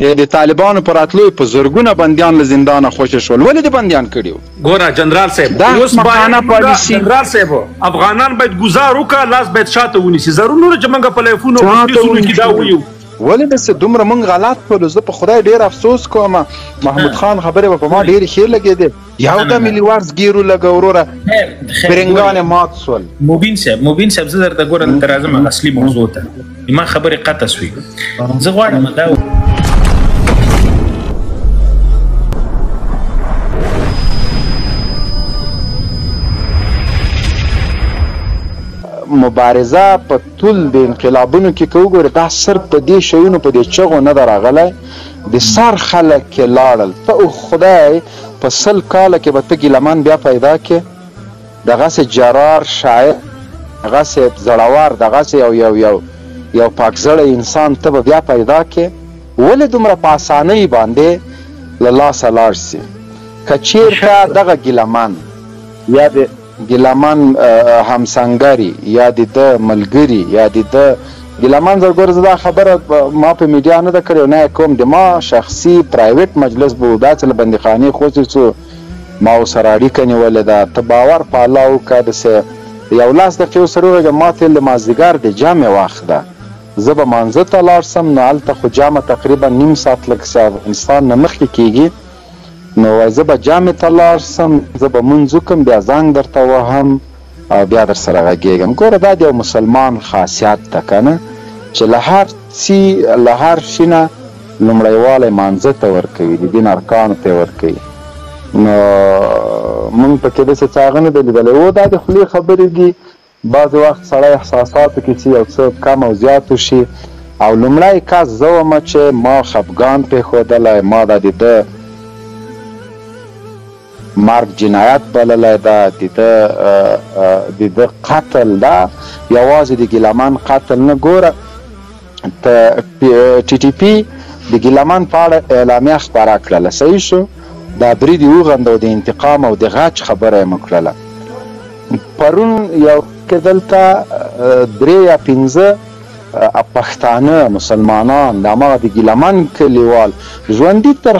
د طالبانو په راتلو په زرګونه بندیان له زندانه خوشې شول. ولې د بندیان کړي وو؟ ګوره جنرال صاحب اوس باید جنرال صاحب افغانان باید ګزار وکړه، لاس باید شاته ونیسي. ضرور نه چې موږ په لیفونو په پولیسونو کې دا ویو. ولې داسې دومره موږ غلط کړلو؟ زه په خدای ډېر افسوس کوم. محمود خان خبرې به په ما ډېرې ښې لګېدې. یو د ملي ورز ګیرو لږه وروره برنګان یې مات شول. مبین صاحب زه درته ګوره دلته راځم اصلي موضوع ته. ما خبرې قطع سوې. زه غواړم دا مبارزه په ټول د انقلابونو کې که وګورې دا صرف په دې شیونو په دې چغو نه ده راغلی. د سر خلک کې لاړل. ته خدای په 100 کاله کې به ته ګیلمان بیا پیدا کې، دغسې جرار شاعر، دغسې زړور، دغسې یو پاکزړی انسان ته به بیا پیدا کې. ولې دومره په اسانۍ باندې له لاسه لاړ سي؟ که چېرته دغه ګیلمان یا د ګیلمان همسنګري یا د ده ملګري یا د ده ګیلمان زرګور، زه دا خبره ما په میډیا نه ده کړې او نه یې کوم. د ما شخصي پرایویټ مجلس به و، داسې له بندیخانې خوشې څو ما ورسره اړیکه نیولې ده. ته باور په الله وکړه داسې یو 10 دقیقې ورسره وغږېږم. ما ته د مازدیګر د جامې وخت ده، زه به مانځه ته لاړ سم. نو هلته خو جامه تقریبا نیم ساعت لکه چې افغانستان نه مخکې کېږي. نو وایي زه به جامې ته لاړ سم، زه به مونځ وکړم، بیا زنګ درته وهم او بیا در سره غږېږم. ګوره دا د یو مسلمان خاصیت ده که نه، چې له هر شي نه لومړیوالی مانځه ته ورکوي، د دین ارکانو ته یې ورکوي. نو مونږ پکې داسې څه هغه نه دی لیدلی. او دا د خولې خبرې دي. بعضې وخت سړی احساساتو کې چې یو څه کم او زیات وشي. او لومړی کس زه ومه چې ما خفګان پرېښودلی، ما دا د ده مرګ جنایت بللی ده، د ده قتل ده، یوازې د ګیلمان قتل نه. ګوره ټي ټي پي د ګیلمان په اړه اعلامیه خپره کړله، صحیح شو. دا برید یې وغنده او د انتقام او د غچ خبره یې وکړله. پرون یو کې دلته 3 یا 5 پښتانه مسلمانان د هماغه د ګیلمان کلیوال ژوندي تر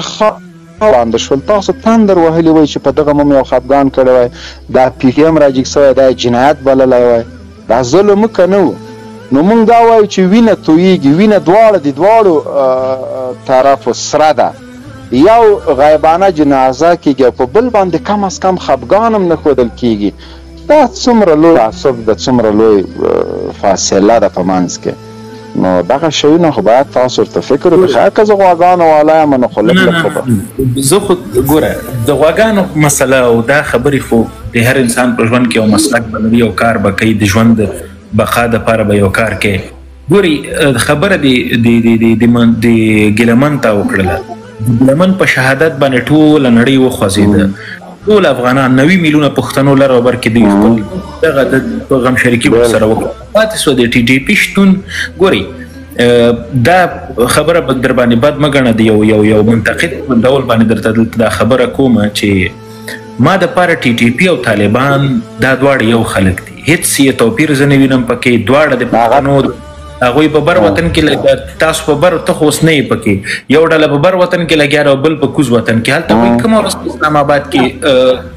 باندې شول. تاسو تندر وهلی وای چې په دغه مم یو خفګان کړی وای، دا پی ټي ایم راجګ سوی، دا جنایت بللی وای، دا ظلم که نه و. نو موږ دا وایو چې وینه تویېږي. وینه دواړه د دواړو طرفو سره ده. یو غیبانه جنازه کېږي او په بل باندې کم از کم خفګان هم نه ښودل کېږي. دا څومره لوی تعصب ده، څومره لوی فاصله ده په منځ کې. نو دغه شیونه خو باید تاسو ورته فکر وکړئ. خیر که زه غواګانو والا یم نو خو لږ زه خو ګوره د غواګانو مسله او دا خبرې خو د هر انسان په ژوند کې یو مسلک به لري، یو کار به کوي، د ژوند بقا دپاره به یو کار کوي. ګورئ خبره د ګیلمن ته وکړله. د ګیلمن په شهادت باندې ټوله نړۍ وخوځېده. ټول افغانان 90 میلیونه پښتنو لر او بر کې دوی خپل دغه د غم شریکي ورسره وکړه. پاتې سوه د ټي ټي پي شتون. ګورئ دا خبره به در باندې بد مه ګڼه. د یو منتقد ډول باندې درته دلته دا خبره کومه چې ما دپاره ټي ټي پي او طالبان دا دواړه یو خلک دي، هېڅ یې توپیر زه نه وینم پکې. دواړه د پښتنو هغوی په بر وطن کې، تاسو په بر ته خو اوس نه یې پکې، یو ډله په بر وطن کې لګیا ده او بل په کوز وطن کې. هلته وایي کومه ورځ په اسلام آباد کې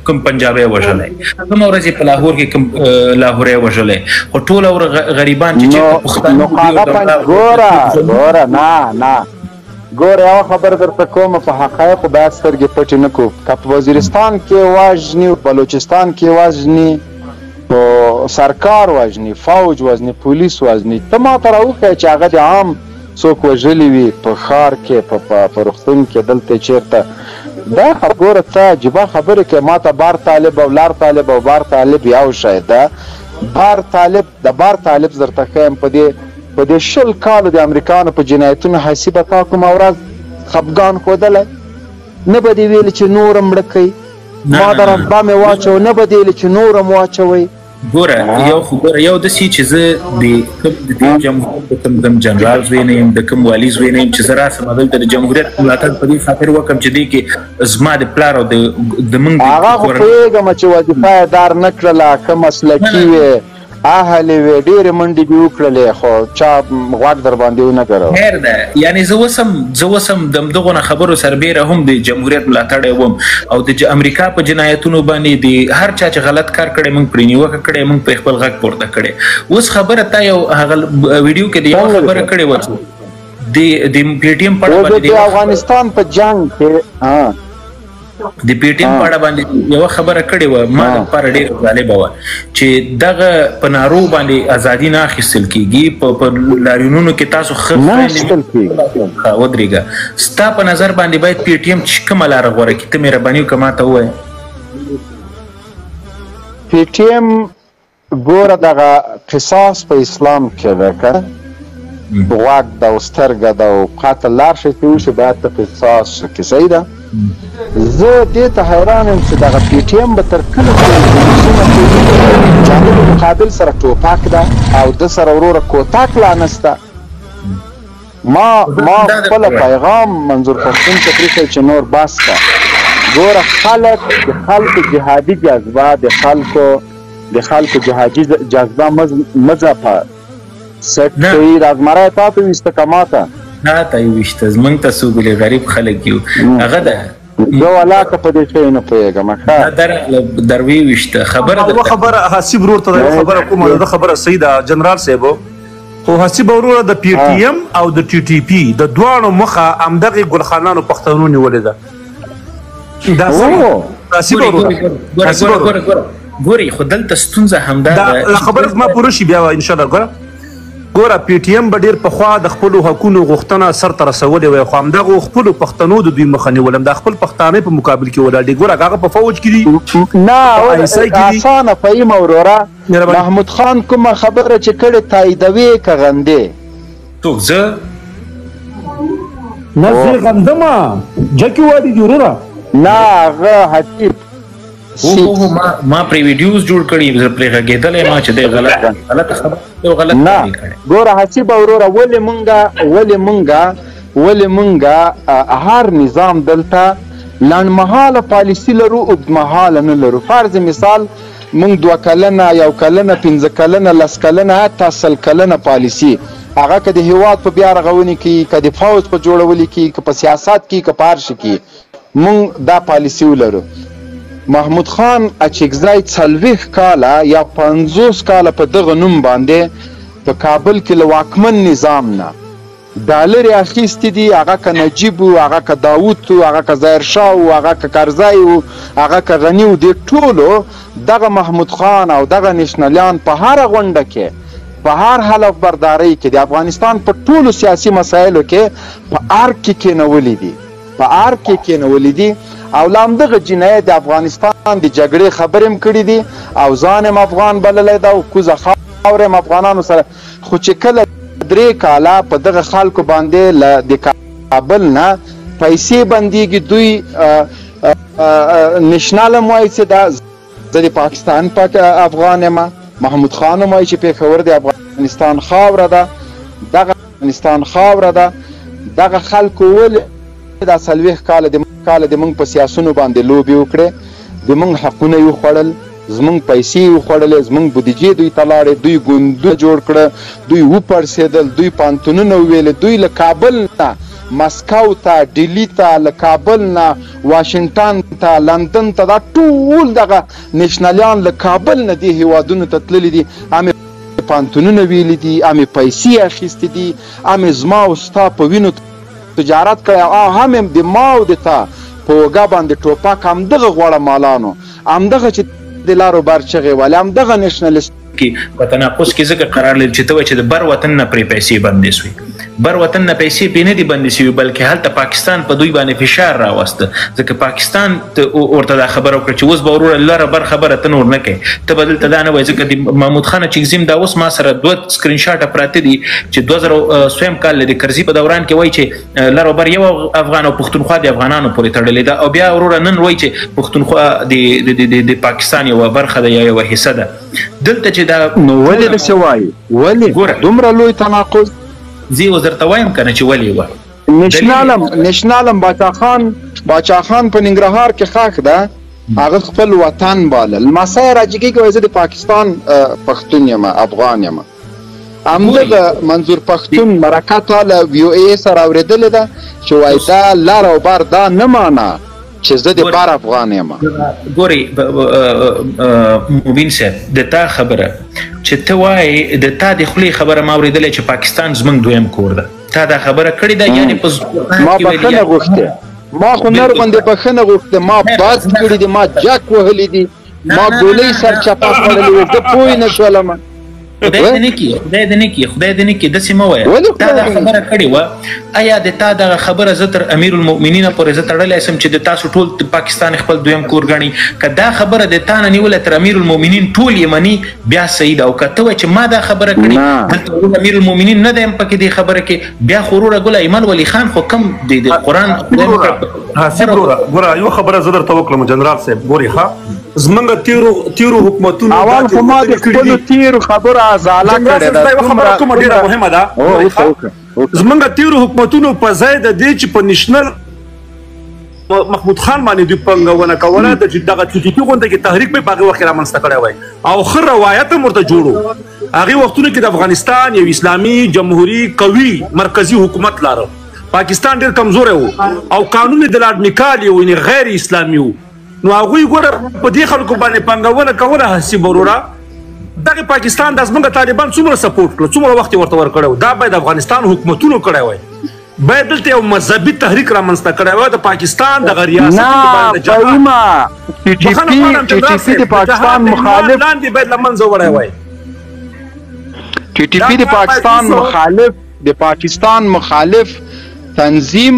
کوم پنجابی وژلی، کومه ورځ یې په لاهور کې کوم لاهوری وژلی، خو ټوله غریبان چې ګوره نه ګوره یوه خبره درته کومه، په حقایقو باید سترګې پټې نه کړو. که په وزیرستان کې وژني، بلوچستان کې وژني، په سرکار وژني، فوج وژني، پولیس وژني، ته ما ته راوښیه چې هغه د عام څوک وژلي وي په ښار کې، په روغتون کې، دلته چېرته. دا ګوره ته عجیبه خبرې کوې. ما ته بار طالب او لار طالب او بار طالب یو شی ده. بار طالب زه درته ښیم په دې 20 کالو د امریکانو په جنایتونو حیثي به تا کومه ورځ خفګان ښودلی؟ نه به دې ویلي چې نور هم مړه کوي، ما در بم یې واچوه، نه به دې ویلي چې نور هم واچوئ. ګوره یو داسې چې زه د جمهوریت د کوم جنرال زوی نه یم، د کوم والي زوی نه یم چې زه راسم دلته د جمهوریت ملاتړ په دې خاطر وکړم چې دې کې زما د پلار او د موږ هغه خو پوهېږم چې وظیفه یې دار نه کړله، که مسلکي وې اهلې وې ډېرې منډې دې وکړلې خو چا غوږ در باندې ونه کړو خیر ده یعنې زه اوس هم د همدغو نه خبرو سربیره هم د جمهوریت ملاتړی وم او د امریکا په جنایتونو باندې د هر چا چې غلط کار کړی موږ پرې نیوکه کړې موږ پرې خپل غږ پورته کړی اوس خبره تا یو هغه ویډیو کې د یوه خبره کړې وه د پی ټي ایم په اړه باندې د افغانستان په جنګ کې د پی ټي ایم په اړه باندې یوه خبره کړې وه ما لپاره ډېره جالبه وه چې دغه په نارو باندې ازادي نه اخیستل کېږي په لاریونونو کې تاسو ښه ودرېږه ستا په نظر باندې باید پی ټي ایم کومه لاره غوره کړي ته مهرباني وکړه ما ته ووایه پی ټي ایم ګوره دغه قصاص په اسلام کې ده که غوږ ده او سترګه ده او قتل لار شي چې وشي باید ته قصاص کې صحیح ده زه دې ته حیران یم چې دغه پی ټي ایم به تر کله جانب مقابل سره ټوپک ده او د سره وروره کوتک لا نسته ما خپله پیغام منظور پښتون ته پرېښی چې نور بس که ګوره خلک د خلکو جهادي جذبه د خلکو جهادي جذبه مه ځپه سټ کوي رازمری تا ته ویسته که ما ته نه ته یې ویشته زموږ ته څوک غریب خلک یو هغه ده زه ولاکه په دې شی نه پوهېږم در ویشته خبره حسیب ورور ته یوه خبره کومه ده خبره صحیح ده جنرال صاحب خو حسیب وروره د پی ټي ایم او د ټي ټي پي د دواړو مخه همدغې ګلخانانو پښتنو نیولې ده دا حسیب وروره ګورئ خو دلته ستونزه همدا ده خبره زما پوره شي بیا انشاءالله ګوره پی ټي ایم به ډېر پخوا د خپلو حقونو غوښتنه سرته رسولې وی خو همدغو خپلو پښتنو د دوی مخه نیولم دا خپل پښتانه په مقابل کې ولاړ دي ګوره هغه په فوج کې دي نه اسانه فهیم وروره محمود خان کومه خبره چې کړې تاییدوي که غندې څوک زه نه زه غندمه جکې وادي دي وروره نه هغه حسیب ما پرې ویډیوز جوړ کړي پرې غږېدلی ما چې دی غلط خبره نه ګوره حسیب وروره ولې مونږه هر نظام دلته لنډمهاله پالیسي لرو اوږدمهاله نه لرو فرض مثال مونږ 2 کلنه 1 کلنه 15 کلنه 10 کلنه حتی 100 کلنه پالیسي هغه که د هیواد په بیا رغونې کې که د فوج په جوړولو کې که په سیاست کې که په هر شي کې مونږ دا پالیسي ولرو محمود خان اچکزی 40 کاله یا 50 کاله په دغه نوم باندې په کابل کې له واکمن نظام نه ډالرې اخیستې دي هغه که نجیب و هغه که داود و هغه که ظاهرشاه و هغه که کرزی و هغه که غني و دې ټولو دغه محمود خان او دغه نشنلیان په هره غونډه کې په هر حلف بردارۍ کې د افغانستان په ټولو سیاسي مسایلو کې په ارګ کې کېنولي دي او لامدغه جنایت د افغانستان د جګړې خبرې هم کړي دي او ځان هم افغان بللی ده او کوزه خاوره هم افغانانو سره خو چې کله 3 کاله په دغه خلکو باندې د کابل نه پیسې بندېږي دوی نشنال هم وایي چې دا زه د پاکستان افغان یم محمود خان هم وایي چې پېښور د افغانستان خاوره ده دغه خلکو ولې دا 40 کاله د موږ په سیاسونو باندې لوبې وکړې د موږ حقونه یې وخوړل زموږ پیسې یې وخوړلې زموږ بودیجې دوی ته لاړې دوی ګوندونه جوړ کړه دوی وپړسېدل دوی پانتونونه وویلې دوی له کابل نه مسکو ته ډیلي ته له کابل نه واشنګټن ته لندن ته دا ټول دغه نشنلیان له کابل نه دې هیوادونو ته تللي دي امې پانتونونه ویلي دي امې پیسې اخیستې دي امې زما او ستا په وینو تجارت کړی او هم د ما او د تا په اوږه باندې ټوپک همدغه غوړه مالانو همدغه چې د لارو بر چغې والې همدغه نیشنلست کې په تناقض کې ځکه قرار لري چې ته وایې چې د بر وطن نه پرې پیسې بندې سوې بر وطن نه پیسې پرې نه دي بندې سوي بلکې هلته پاکستان په دوی باندې فشار راوسته ځکه پاکستان ورته دا خبره وکړه چې اوس به وروره لره بر خبره ته نور نه کوې ته به دلته دا نه وایې ځکه د محمود خان اچکزي دا اوس ما سره 2 سکرین شاټه پراته دي چې 2000 کال د کرزي په دوران کې وایي چې لر او بر یو افغان او پښتونخوا د افغانانو پورې تړلې ده او بیا وروره نن وایي چې پښتونخوا د پاکستان یوه برخه ده یا یوه حصه ده دلته چې دا نو ولې داسې وایي ولې دومره لوی تناقض زه اوس درته وایم که نه چې ولې وه نشنالم باچا خان په ننګرهار کې خاک ده هغه خپل وطن باله لمسی راجګي کوي زه د پاکستان پښتون یم افغان یم همدغه منظور پښتون مرکه تاله ویو ای سره اورېدلې ده چې وایي دا لر او بر دا نه مانه چې زه د بر افغان یم. ګورئ مبین صاحب د تا خبره چې ته وایې د تا د خولې خبره ما اورېدلې چې پاکستان زموږ دویم کور ده تا دا خبره کړې ده یعنې په ما بخښنه غوښتې ما خو نر غوندې بخښنه غوښتې ما باد کړي دي ما جک وهلي دي ما ګولۍ سر چپا خوړلې وې زه پوه نه شولم. خدای دې نه کړي داسې مه وایه تا دا خبره کړې وه ایا د تا دغه خبره زه تر امیر المؤمنین پورې زه تړلی سم چې د تاسو ټول پاکستان خپل دویم کور ګڼي که دا خبره د تا نه نیوله تر امیر المؤمنین ټول یې مني بیا صحیح ده او که ته وایې چې ما دا خبره کړې دلته امیر المؤمنین نه دی پکې دې خبره کې بیا خو وروره ګله ایمان ولی خان خو کم دی د قرآن ګوره یو خبره زه درته وکړم جنرال صاحب ګورې ښه زمونږ تیرو حکومتونو اول خو ما د خپلو تیرو خبرو ازاله کړې ده خبره کومه ډېره مهمه ده زمونږ تیرو حکومتونو په ځای د دې چې په نېشنل محمود خان باندې دوی پنګونه کوله د دغه ټي ټي پي غونډه کې تحریک به په هغه وخت کې رامنځته کړی وای او ښه روایت هم ورته جوړو هغې وختونو کې د افغانستان یو اسلامي جمهوري قوي مرکزي حکومت لاره پاکستان ډېر کمزوری و او قانون د لارډ میکال یو یعنې غیر اسلامي و نو هغوی ګوره په دې خلکو باندې پانګونه کوله حسیب وروره دغه پاکستان د زموږ طالبان څومره سپورټ کړه څومره وخت یې ورته ورکړی و دا باید افغانستان حکومتونو کړی وای باید دلته یو مذهبي تحریک رامنځته کړی وای د پاکستان دغه ریاست ټي ټي پي د پاکستان مخالف لاندې باید له منځه وړی وای ټي ټي پي د پاکستان مخالف تنظیم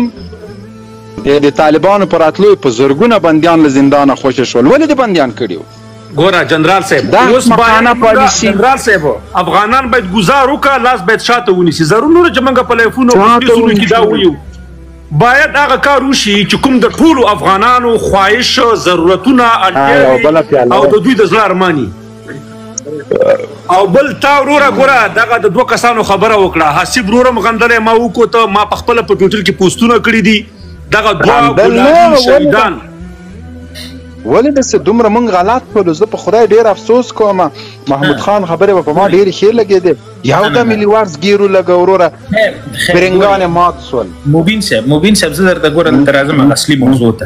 د طالبانو پر راتلو په زرګونه بندیان له زندانه خوشې شول ولې د بندیان کړي ګوره جنرال صاحب اوس باید جنرال صاحب افغانان باید ګزار وکړه لاس باید شاته ونیسي ضرور نه چې موږ په لیفونو په فیسونو کې دا ویو باید هغه کار وشي چې کوم د ټولو افغانانو خواهش ضرورتونه اړتیاوې او د دوی د زړه ارماني او بل تا وروره ګوره دغه د دوه کسانو خبره وکړه حسیب وروره م غندلی ما وکړو ته ما په خپله په ټویټر کې پوسټونه کړي دي دغه دوه ګلابي شهیدان ولې داسې دومره موږ غلط کړلو زه په خدای ډېر افسوس کوم محمود خان خبرې به په ما ډېرې ښې لګېدې یو دم یې لیوارس ګیرو لږه وروره برنګان یې مات شول. مبین صاحب زه درته ګوره دلته راځم اصلي موضوع ته